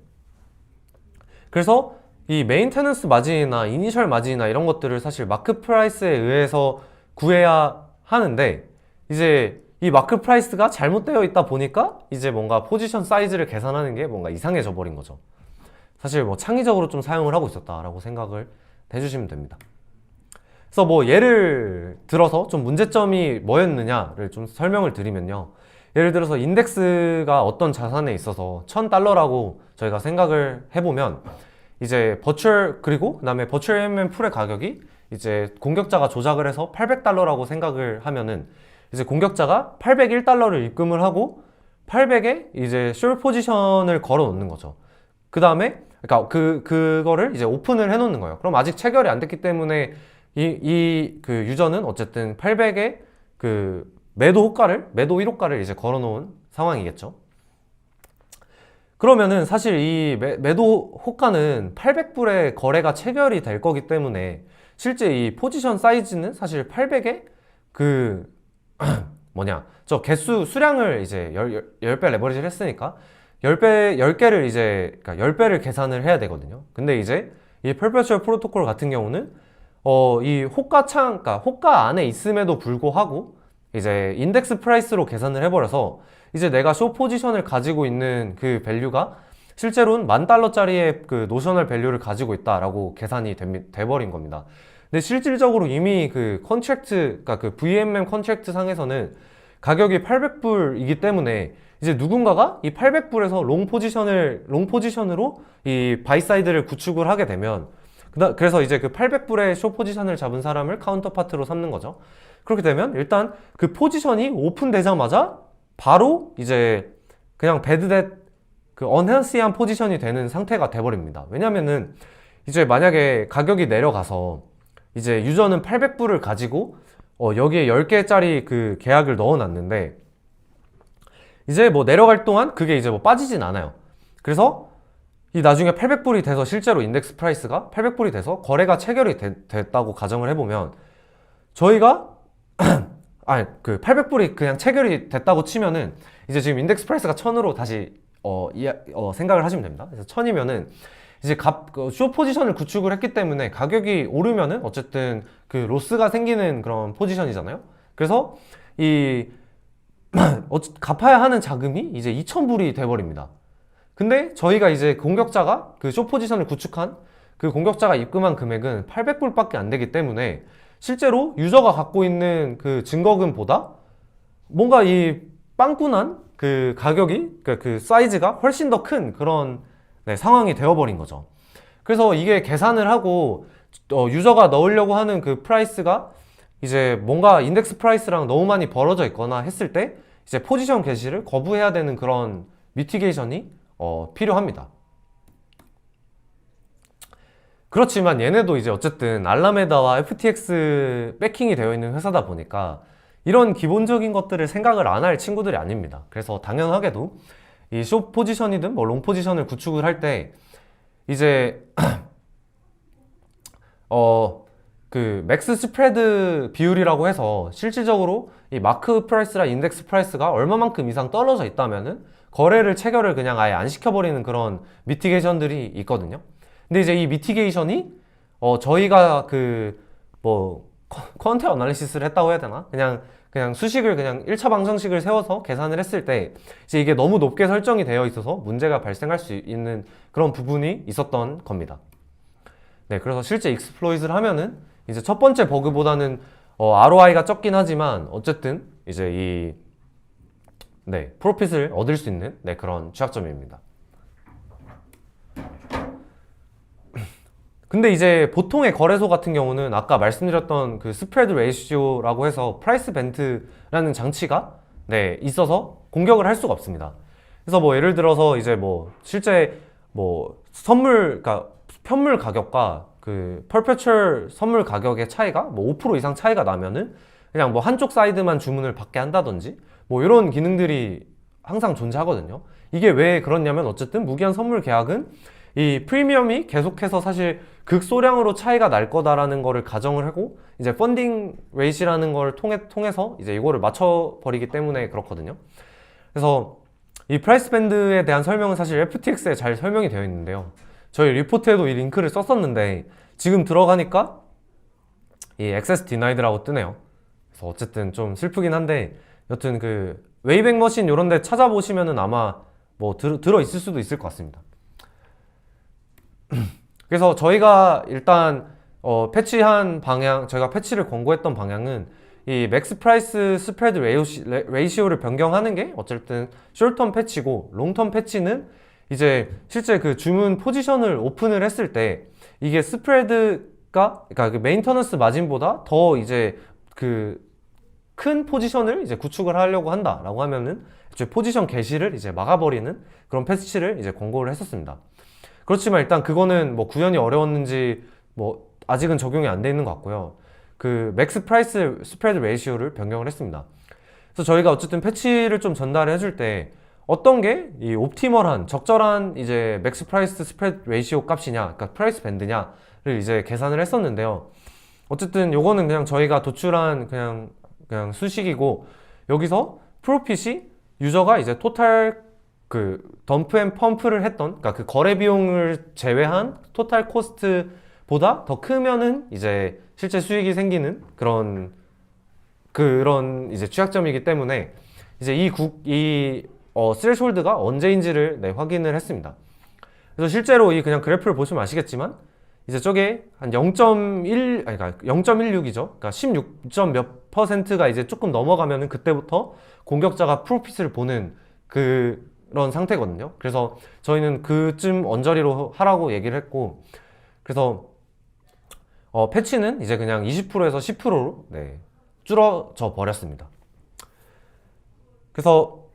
그래서 이 메인테넌스 마진이나 이니셜 마진이나 이런 것들을 사실 마크 프라이스에 의해서 구해야 하는데 이제 이 마크 프라이스가 잘못되어 있다 보니까 이제 뭔가 포지션 사이즈를 계산하는 게 뭔가 이상해져 버린 거죠. 사실 뭐 창의적으로 좀 사용을 하고 있었다라고 생각을 해주시면 됩니다. 그래서 뭐 예를 들어서 좀 문제점이 뭐였느냐를 좀 설명을 드리면요. 예를 들어서 인덱스가 어떤 자산에 있어서 $1000라고 저희가 생각을 해보면 이제 그리고 그다음에 버추얼 AMM 풀의 가격이 이제 공격자가 조작을 해서 $800라고 생각을 하면은 이제 공격자가 $801를 입금을 하고 800에 이제 숏 포지션을 걸어 놓는 거죠. 그 다음에 그러니까 그거를 이제 오픈을 해 놓는 거예요. 그럼 아직 체결이 안 됐기 때문에 그 유저는 어쨌든 800에 그 매도 1호가를 이제 걸어 놓은 상황이겠죠. 그러면은 사실 이 매도 호가는 800불의 거래가 체결이 될 거기 때문에 실제 이 포지션 사이즈는 사실 800에 그 저 개수 수량을 이제 10배 레버리지를 했으니까 10개를 이제 그러니까 10배를 계산을 해야 되거든요. 근데 이제 이 퍼페추얼 프로토콜 같은 경우는 이 그러니까 호가 안에 있음에도 불구하고 이제 인덱스 프라이스로 계산을 해버려서 이제 내가 숏 포지션을 가지고 있는 그 밸류가 실제로는 $10,000짜리의 그 노셔널 밸류를 가지고 있다라고 계산이 돼버린 겁니다. 근데 실질적으로 이미 그 그러니까 그 VMM 컨트랙트 상에서는 가격이 800불이기 때문에 이제 누군가가 이 800불에서 롱 포지션으로 이 바이 사이드를 구축을 하게 되면 그래서 이제 그 800불의 숏 포지션을 잡은 사람을 카운터파트로 삼는 거죠. 그렇게 되면 일단 그 포지션이 오픈되자마자 바로 이제 그냥 배드댓 그 언헤althy한 포지션이 되는 상태가 돼버립니다. 왜냐면은 이제 만약에 가격이 내려가서 이제 유저는 800불을 가지고 여기에 10개짜리 그 계약을 넣어놨는데 이제 뭐 내려갈 동안 그게 이제 뭐 빠지진 않아요. 그래서 이 나중에 800불이 돼서 실제로 인덱스 프라이스가 800불이 돼서 거래가 체결이 됐다고 가정을 해보면 저희가 아니 그 800불이 그냥 체결이 됐다고 치면은 이제 지금 인덱스 프라이스가 1000으로 다시 생각을 하시면 됩니다. 그래서 1000이면은 이제 숏 포지션을 구축을 했기 때문에 가격이 오르면은 어쨌든 그 로스가 생기는 그런 포지션이잖아요. 그래서 이 갚아야 하는 자금이 이제 2000불이 돼버립니다. 근데 저희가 이제 공격자가 그 숏 포지션을 구축한 그 공격자가 입금한 금액은 800불밖에 안 되기 때문에 실제로 유저가 갖고 있는 그 증거금보다 뭔가 이 빵꾸난 그 가격이 그 사이즈가 훨씬 더 큰 그런 상황이 되어버린 거죠. 그래서 이게 계산을 하고 유저가 넣으려고 하는 그 프라이스가 이제 뭔가 인덱스 프라이스랑 너무 많이 벌어져 있거나 했을 때 이제 포지션 개시를 거부해야 되는 그런 미티게이션이 필요합니다. 그렇지만 얘네도 이제 어쨌든 알라메다와 FTX 백킹이 되어 있는 회사다 보니까 이런 기본적인 것들을 생각을 안 할 친구들이 아닙니다. 그래서 당연하게도 이 숏 포지션이든 뭐 롱 포지션을 구축을 할 때 이제 그 맥스 스프레드 비율이라고 해서 실질적으로 이 마크 프라이스랑 인덱스 프라이스가 얼마만큼 이상 떨어져 있다면은 거래를 체결을 그냥 아예 안 시켜버리는 그런 미티게이션들이 있거든요. 근데 이제 이 미티게이션이 저희가 그 뭐 퀀트 어널리시스를 했다고 해야 되나? 그냥 수식을 그냥 1차 방정식을 세워서 계산을 했을 때 이제 이게 너무 높게 설정이 되어 있어서 문제가 발생할 수 있는 그런 부분이 있었던 겁니다. 네, 그래서 실제 익스플로잇을 하면은 이제 첫 번째 버그보다는 ROI가 적긴 하지만 어쨌든 이제 프로핏을 얻을 수 있는 그런 취약점입니다. 근데 이제 보통의 거래소 같은 경우는 아까 말씀드렸던 그 스프레드 레이시오라고 해서 프라이스 벤트라는 장치가 있어서 공격을 할 수가 없습니다. 그래서 뭐 예를 들어서 이제 뭐 실제 뭐 그러니까 편물 가격과 그 퍼페추얼 선물 가격의 차이가 뭐 5% 이상 차이가 나면은 그냥 뭐 한쪽 사이드만 주문을 받게 한다든지 뭐 이런 기능들이 항상 존재하거든요. 이게 왜 그렇냐면 어쨌든 무기한 선물 계약은 이 프리미엄이 계속해서 사실 극소량으로 차이가 날 거다라는 거를 가정을 하고 이제 펀딩 레이시라는 걸 통해서 이제 이거를 맞춰버리기 때문에 그렇거든요. 그래서 이 프라이스 밴드에 대한 설명은 사실 FTX에 잘 설명이 되어 있는데요. 저희 리포트에도 이 링크를 썼었는데 지금 들어가니까 이 액세스 디나이드라고 뜨네요. 그래서 어쨌든 좀 슬프긴 한데 여튼 그 웨이백 머신 이런 데 찾아보시면은 아마 뭐 들어있을 수도 있을 것 같습니다. 그래서 저희가 일단 패치한 방향, 저희가 패치를 권고했던 방향은 이 맥스 프라이스 스프레드 레이시오를 변경하는 게 어쨌든 숏텀 패치고, 롱텀 패치는 이제 실제 그 주문 포지션을 오픈을 했을 때 이게 스프레드가, 그러니까 그 메인터넌스 마진보다 더 이제 그 큰 포지션을 이제 구축을 하려고 한다라고 하면은 이제 포지션 게시를 이제 막아버리는 그런 패치를 이제 권고를 했었습니다. 그렇지만 일단 그거는 뭐 구현이 어려웠는지 뭐 아직은 적용이 안 돼 있는 것 같고요. 그 맥스 프라이스 스프레드 레이시오를 변경을 했습니다. 그래서 저희가 어쨌든 패치를 좀 전달해 줄 때 어떤 게 이 옵티멀한 적절한 이제 맥스 프라이스 스프레드 레이시오 값이냐, 그러니까 프라이스 밴드냐를 이제 계산을 했었는데요. 어쨌든 요거는 그냥 저희가 도출한 그냥 수식이고, 여기서 프로핏이 유저가 이제 토탈 그 덤프 앤 펌프를 했던, 그러니까 그 거래 비용을 제외한 토탈 코스트보다 더 크면은 이제 실제 수익이 생기는 그런 이제 취약점이기 때문에 이제 스레시홀드가 언제인지를 확인을 했습니다. 그래서 실제로 이 그냥 그래프를 보시면 아시겠지만 이제 저게 한 0.1, 아니 그러니까 0.16이죠. 그러니까 16. 몇 %가 이제 조금 넘어가면은 그때부터 공격자가 프로핏을 보는 그런 상태거든요. 그래서 저희는 그쯤 언저리로 하라고 얘기를 했고, 그래서 패치는 이제 그냥 20%에서 10%로 줄어져 버렸습니다. 그래서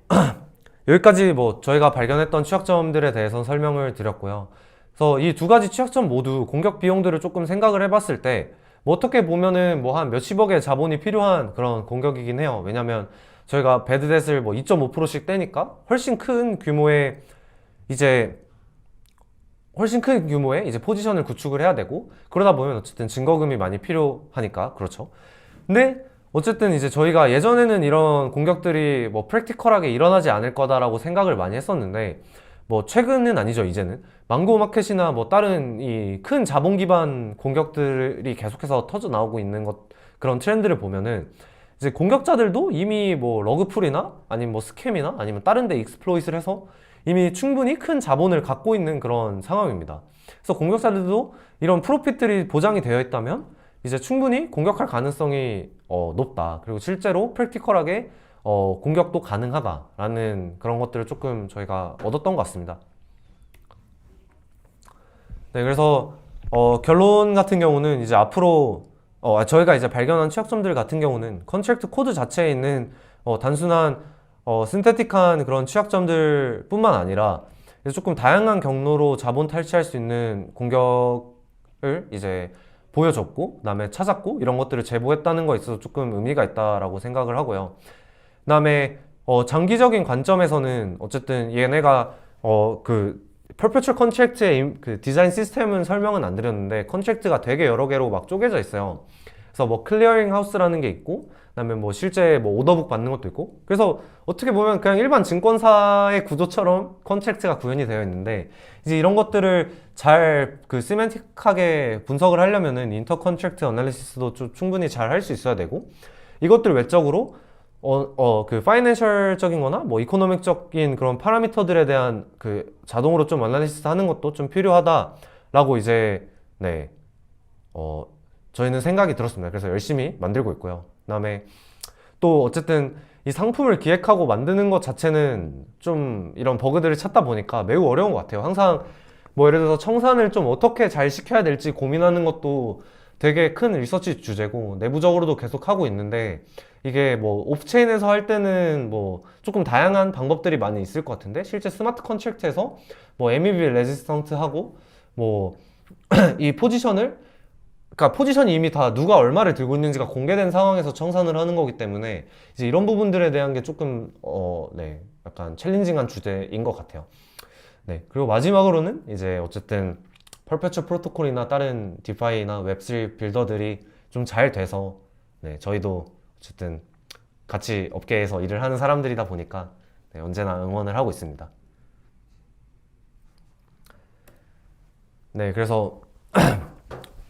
여기까지 뭐 저희가 발견했던 취약점들에 대해서 설명을 드렸고요. 그래서 이 두 가지 취약점 모두 공격 비용들을 조금 생각을 해봤을 때 뭐 어떻게 보면은 뭐 한 몇십억의 자본이 필요한 그런 공격이긴 해요. 왜냐면 저희가 배드댓을 뭐 2.5%씩 떼니까 훨씬 큰 규모의 이제 포지션을 구축을 해야 되고, 그러다 보면 어쨌든 증거금이 많이 필요하니까 그렇죠. 근데 어쨌든 이제 저희가 예전에는 이런 공격들이 뭐 프랙티컬하게 일어나지 않을 거다라고 생각을 많이 했었는데, 뭐 최근은 아니죠. 이제는 망고 마켓이나 뭐 다른 이 큰 자본 기반 공격들이 계속해서 터져 나오고 있는 그런 트렌드를 보면은 이제 공격자들도 이미 뭐 러그풀이나 아니면 뭐 스캠이나 아니면 다른 데 익스플로잇을 해서 이미 충분히 큰 자본을 갖고 있는 그런 상황입니다. 그래서 공격자들도 이런 프로핏들이 보장이 되어 있다면 이제 충분히 공격할 가능성이 높다. 그리고 실제로 프랙티컬하게 공격도 가능하다라는 그런 것들을 조금 저희가 얻었던 것 같습니다. 네, 그래서 결론 같은 경우는 이제 앞으로 저희가 이제 발견한 취약점들 같은 경우는 컨트랙트 코드 자체에 있는 단순한 신테틱한 그런 취약점들 뿐만 아니라 이제 조금 다양한 경로로 자본 탈취할 수 있는 공격을 이제 보여줬고, 그다음에 찾았고, 이런 것들을 제보했다는 거에 있어서 조금 의미가 있다라고 생각을 하고요. 그다음에 장기적인 관점에서는 어쨌든 얘네가 그 perpetual contract의 그 디자인 시스템은 설명은 안 드렸는데, 컨트랙트가 되게 여러 개로 막 쪼개져 있어요. 그래서 뭐 클리어링 하우스라는 게 있고, 그다음에 뭐 실제 뭐 오더북 받는 것도 있고, 그래서 어떻게 보면 그냥 일반 증권사의 구조처럼 컨트랙트가 구현이 되어 있는데, 이제 이런 것들을 잘 그 시멘틱하게 분석을 하려면은 인터 컨트랙트 어널리시스도 좀 충분히 잘 할 수 있어야 되고, 이것들 외적으로 그 파이낸셜적인 거나 뭐 이코노믹적인 그런 파라미터들에 대한 그 자동으로 좀 어널리시스 하는 것도 좀 필요하다라고 이제 저희는 생각이 들었습니다. 그래서 열심히 만들고 있고요. 그다음에 또 어쨌든 이 상품을 기획하고 만드는 것 자체는 좀 이런 버그들을 찾다 보니까 매우 어려운 것 같아요. 항상 뭐 예를 들어서 청산을 좀 어떻게 잘 시켜야 될지 고민하는 것도 되게 큰 리서치 주제고, 내부적으로도 계속 하고 있는데, 이게 뭐 오프체인에서 할 때는 뭐 조금 다양한 방법들이 많이 있을 것 같은데, 실제 스마트 컨트랙트에서 뭐 MEV 레지스턴트 하고 뭐 이 포지션을, 그러니까 포지션이 이미 다 누가 얼마를 들고 있는지가 공개된 상황에서 청산을 하는 거기 때문에 이제 이런 부분들에 대한 게 조금 약간 챌린징한 주제인 것 같아요. 네, 그리고 마지막으로는 이제 어쨌든 퍼페추얼 프로토콜이나 다른 디파이나 웹3 빌더들이 좀 잘 돼서 저희도 어쨌든 같이 업계에서 일을 하는 사람들이다 보니까 언제나 응원을 하고 있습니다. 네, 그래서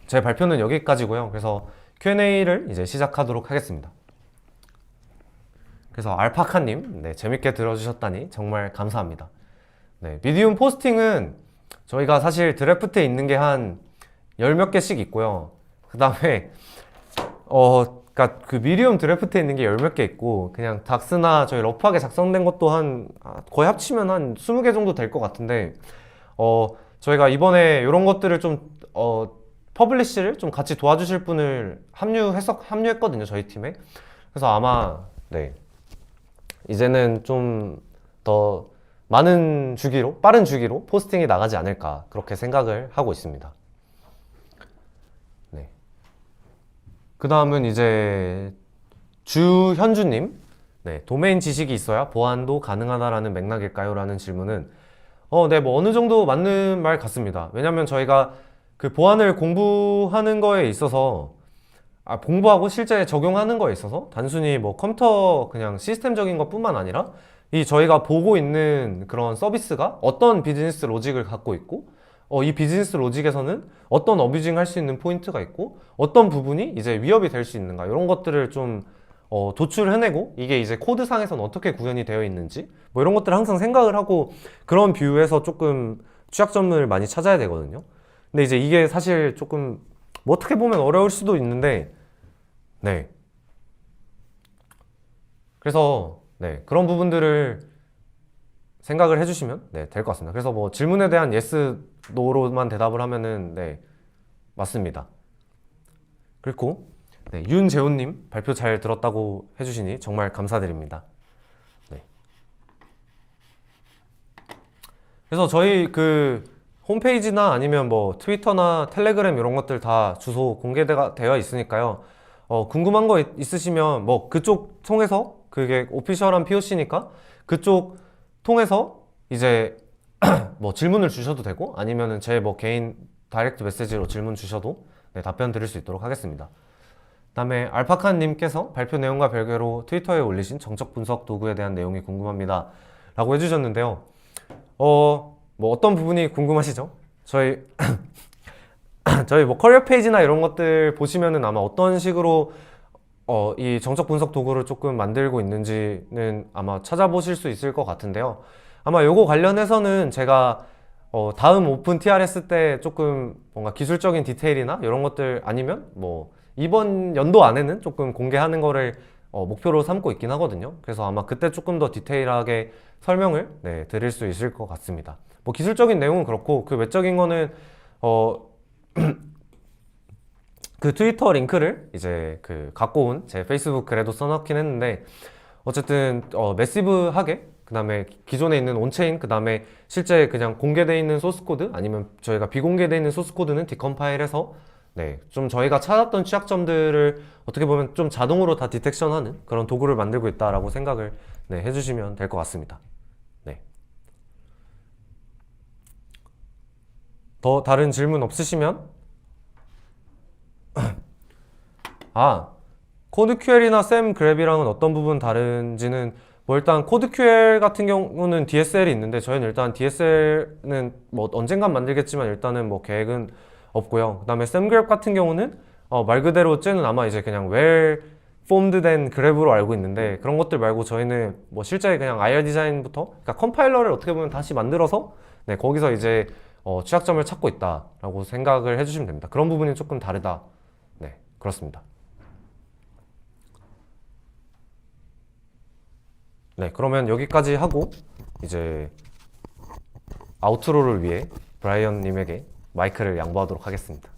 제 발표는 여기까지고요. 그래서 Q&A를 이제 시작하도록 하겠습니다. 그래서 알파카님, 재밌게 들어주셨다니 정말 감사합니다. 미디움 포스팅은 저희가 사실 드래프트에 있는 게 한 열 몇 개씩 있고요. 그 다음에 그러니까 그 미디움 드래프트에 있는 게 열 몇 개 있고 그냥 닥스나 저희 러프하게 작성된 것도 한 거의 합치면 한 20개 정도 될 것 같은데 저희가 이번에 이런 것들을 좀 퍼블리시를 좀 같이 도와주실 분을 합류했거든요, 저희 팀에. 그래서 아마 네 이제는 좀 더 많은 주기로, 빠른 주기로 포스팅이 나가지 않을까 그렇게 생각을 하고 있습니다. 네. 그 다음은 이제 주현주님, 네, 도메인 지식이 있어야 보안도 가능하다라는 맥락일까요? 라는 질문은 네, 뭐 어느 정도 맞는 말 같습니다. 왜냐면 저희가 그 보안을 공부하는 거에 있어서 공부하고 실제 적용하는 거에 있어서 단순히 뭐 컴퓨터 그냥 시스템적인 것뿐만 아니라 이 저희가 보고 있는 그런 서비스가 어떤 비즈니스 로직을 갖고 있고 이 비즈니스 로직에서는 어떤 어뷰징 할 수 있는 포인트가 있고 어떤 부분이 이제 위협이 될 수 있는가 이런 것들을 좀 도출해내고 이게 이제 코드상에서는 어떻게 구현이 되어 있는지 뭐 이런 것들을 항상 생각을 하고 그런 뷰에서 조금 취약점을 많이 찾아야 되거든요. 근데 이제 이게 사실 조금 뭐 어떻게 보면 어려울 수도 있는데 네. 그래서 네, 그런 부분들을 생각을 해주시면 네, 될 것 같습니다. 그래서 뭐 질문에 대한 yes, no로만 대답을 하면은 네, 맞습니다. 그리고 네, 윤재훈님 발표 잘 들었다고 해주시니 정말 감사드립니다. 네. 그래서 저희 그 홈페이지나 아니면 뭐 트위터나 텔레그램 이런 것들 다 주소 공개가 되어 있으니까요. 궁금한 거 있으시면 뭐 그쪽 통해서 그게 오피셜한 POC니까 그쪽 통해서 이제 뭐 질문을 주셔도 되고 아니면은 제 뭐 개인 다이렉트 메시지로 질문 주셔도 네, 답변 드릴 수 있도록 하겠습니다. 그다음에 알파칸님께서 발표 내용과 별개로 트위터에 올리신 정적 분석 도구에 대한 내용이 궁금합니다. 라고 해주셨는데요. 뭐 어떤 부분이 궁금하시죠? 저희 뭐 커리어 페이지나 이런 것들 보시면은 아마 어떤 식으로 이 정적 분석 도구를 조금 만들고 있는지는 아마 찾아보실 수 있을 것 같은데요. 아마 요거 관련해서는 제가 다음 오픈 TRS 때 조금 뭔가 기술적인 디테일이나 이런 것들 아니면 뭐 이번 연도 안에는 조금 공개하는 거를 목표로 삼고 있긴 하거든요. 그래서 아마 그때 조금 더 디테일하게 설명을 네, 드릴 수 있을 것 같습니다. 뭐 기술적인 내용은 그렇고 그 외적인 거는 그 트위터 링크를 이제 그 갖고 온 제 페이스북 글에도 써놓긴 했는데 어쨌든 매시브하게 그 다음에 기존에 있는 온체인 그 다음에 실제 그냥 공개되어 있는 소스코드 아니면 저희가 비공개되어 있는 소스코드는 디컴파일해서 네, 좀 저희가 찾았던 취약점들을 어떻게 보면 좀 자동으로 다 디텍션하는 그런 도구를 만들고 있다라고 생각을 네, 해주시면 될 것 같습니다. 네. 더 다른 질문 없으시면 코드QL이나 쌤그랩이랑은 어떤 부분 다른지는 뭐 일단 코드QL 같은 경우는 DSL이 있는데 저희는 일단 DSL은 뭐 언젠간 만들겠지만 일단은 뭐 계획은 없고요. 그 다음에 쌤그랩 같은 경우는 말 그대로 쟤는 아마 이제 그냥 well formed 된 그랩으로 알고 있는데 그런 것들 말고 저희는 뭐 실제 그냥 IR 디자인부터 그러니까 컴파일러를 어떻게 보면 다시 만들어서 네, 거기서 이제 취약점을 찾고 있다라고 생각을 해주시면 됩니다. 그런 부분이 조금 다르다. 네, 그렇습니다. 네, 그러면 여기까지 하고 이제 아우트로를 위해 브라이언 님에게 마이크를 양보하도록 하겠습니다.